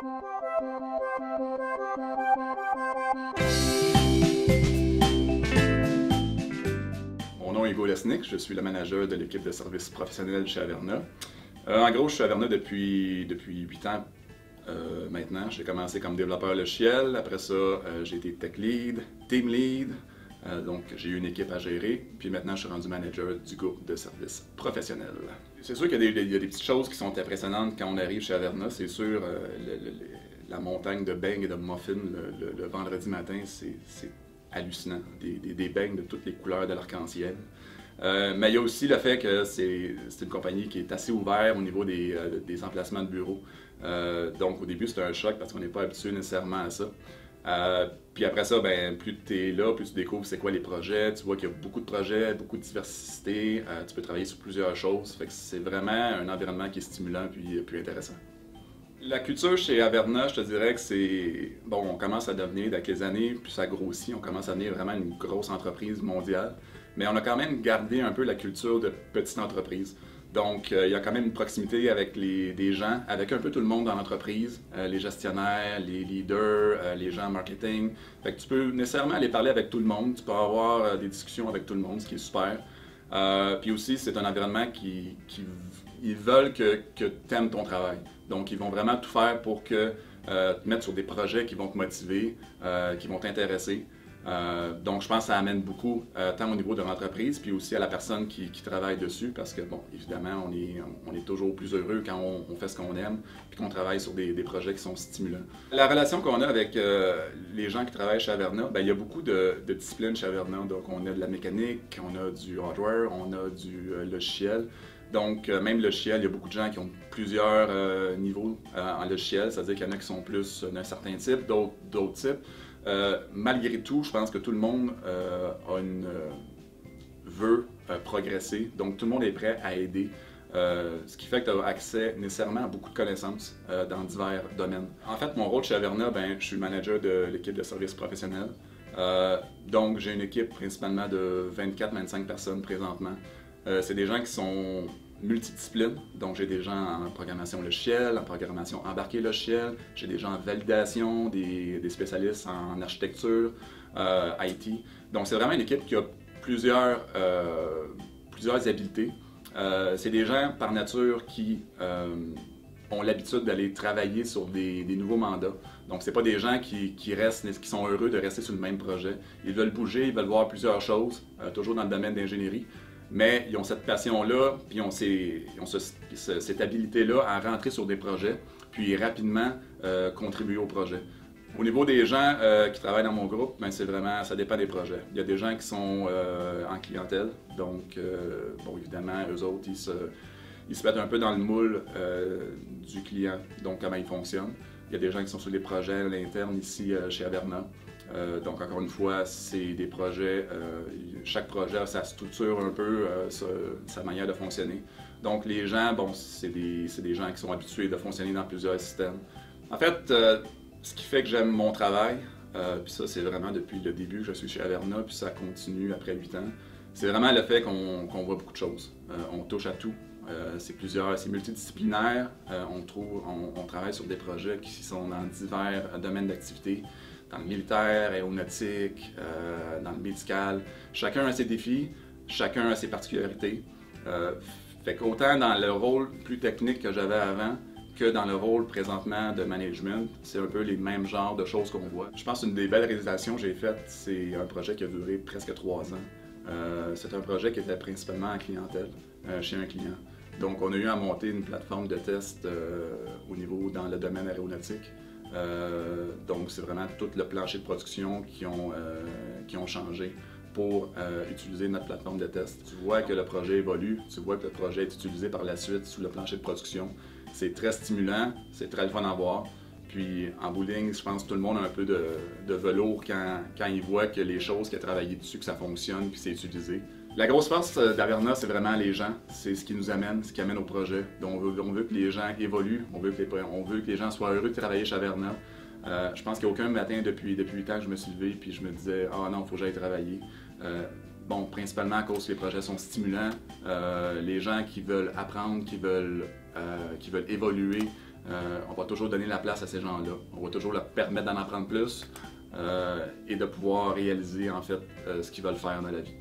Mon nom est Hugo Lesnick, je suis le manager de l'équipe de services professionnels chez Averna. En gros, je suis à Averna depuis 8 ans maintenant. J'ai commencé comme développeur logiciel, après ça j'ai été tech lead, team lead, donc j'ai eu une équipe à gérer, puis maintenant je suis rendu manager du groupe de services professionnels. C'est sûr qu'il y a des petites choses qui sont impressionnantes quand on arrive chez Averna, c'est sûr, la montagne de beignes et de muffins le vendredi matin, c'est hallucinant, des beignes de toutes les couleurs de l'arc-en-ciel. Mais il y a aussi le fait que c'est une compagnie qui est assez ouverte au niveau des emplacements de bureaux. Donc au début c'était un choc parce qu'on n'est pas habitué nécessairement à ça. Puis après ça, ben, plus tu es là, plus tu découvres c'est quoi les projets, tu vois qu'il y a beaucoup de projets, beaucoup de diversité, tu peux travailler sur plusieurs choses, fait que c'est vraiment un environnement qui est stimulant puis intéressant. La culture chez Averna, je te dirais que c'est... Bon, on commence à devenir, avec les années, puis ça grossit, on commence à devenir vraiment une grosse entreprise mondiale, mais on a quand même gardé un peu la culture de petite entreprise. Donc, il y a quand même une proximité avec des gens, avec un peu tout le monde dans l'entreprise, les gestionnaires, les leaders, les gens en marketing. Fait que tu peux nécessairement aller parler avec tout le monde, tu peux avoir des discussions avec tout le monde, ce qui est super. Puis aussi, c'est un environnement ils veulent que tu aimes ton travail. Donc, ils vont vraiment tout faire pour te mettre sur des projets qui vont te motiver, qui vont t'intéresser. Donc, je pense que ça amène beaucoup, tant au niveau de l'entreprise, puis aussi à la personne qui travaille dessus, parce que, bon, évidemment, on est toujours plus heureux quand on fait ce qu'on aime, puis qu'on travaille sur des projets qui sont stimulants. La relation qu'on a avec les gens qui travaillent chez Averna, ben, il y a beaucoup de disciplines chez Averna. Donc, on a de la mécanique, on a du hardware, on a du logiciel. Donc, même logiciel, il y a beaucoup de gens qui ont plusieurs niveaux en logiciel, c'est-à-dire qu'il y en a qui sont plus d'un certain type, d'autres types. Malgré tout, je pense que tout le monde veut progresser, donc tout le monde est prêt à aider, ce qui fait que tu as accès nécessairement à beaucoup de connaissances dans divers domaines. En fait, mon rôle chez Averna, ben, je suis le manager de l'équipe de services professionnels. Donc, j'ai une équipe principalement de 24-25 personnes présentement. C'est des gens qui sont multidisciplines, donc j'ai des gens en programmation logicielle, en programmation embarquée logicielle, j'ai des gens en validation, des spécialistes en architecture, IT. Donc c'est vraiment une équipe qui a plusieurs habiletés. C'est des gens par nature qui ont l'habitude d'aller travailler sur des nouveaux mandats. Donc c'est pas des gens qui sont heureux de rester sur le même projet. Ils veulent bouger, ils veulent voir plusieurs choses, toujours dans le domaine d'ingénierie. Mais ils ont cette passion-là, puis ils ont cette habilité-là à rentrer sur des projets, puis rapidement contribuer au projet. Au niveau des gens qui travaillent dans mon groupe, ben, c'est vraiment, ça dépend des projets. Il y a des gens qui sont en clientèle, donc bon, évidemment, eux autres, ils se mettent un peu dans le moule du client, donc comment il fonctionne. Il y a des gens qui sont sur des projets à l'interne ici chez Averna. Donc encore une fois, c'est des projets, chaque projet a sa structure un peu, sa manière de fonctionner. Donc les gens, bon, c'est des gens qui sont habitués de fonctionner dans plusieurs systèmes. En fait, ce qui fait que j'aime mon travail, puis ça c'est vraiment depuis le début que je suis chez Averna, puis ça continue après 8 ans, c'est vraiment le fait qu'on voit beaucoup de choses. On touche à tout. C'est multidisciplinaire. On travaille sur des projets qui sont dans divers domaines d'activité, dans le militaire, aéronautique, dans le médical. Chacun a ses défis, chacun a ses particularités. Fait qu'autant dans le rôle plus technique que j'avais avant, que dans le rôle présentement de management, c'est un peu les mêmes genres de choses qu'on voit. Je pense qu'une des belles réalisations que j'ai faites, c'est un projet qui a duré presque 3 ans. C'est un projet qui était principalement en clientèle, chez un client. Donc, on a eu à monter une plateforme de test dans le domaine aéronautique. Donc, c'est vraiment tout le plancher de production qui ont changé pour utiliser notre plateforme de test. Tu vois que le projet évolue, tu vois que le projet est utilisé par la suite sous le plancher de production. C'est très stimulant, c'est très le fun à voir. Puis en bout de ligne, je pense que tout le monde a un peu de velours quand il voit que les choses qu'il a travaillé dessus, que ça fonctionne, puis c'est utilisé. La grosse force d'Averna, c'est vraiment les gens. C'est ce qui nous amène, ce qui amène au projet. Donc on veut que les gens évoluent, on veut que les gens soient heureux de travailler chez Averna. Je pense qu'il n'y a aucun matin depuis 8 ans que je me suis levé puis je me disais « Ah non, il faut que j'aille travailler ». Bon, principalement à cause que les projets sont stimulants, les gens qui veulent apprendre, qui veulent évoluer, On va toujours donner la place à ces gens-là. On va toujours leur permettre d'en apprendre plus et de pouvoir réaliser en fait ce qu'ils veulent faire dans la vie.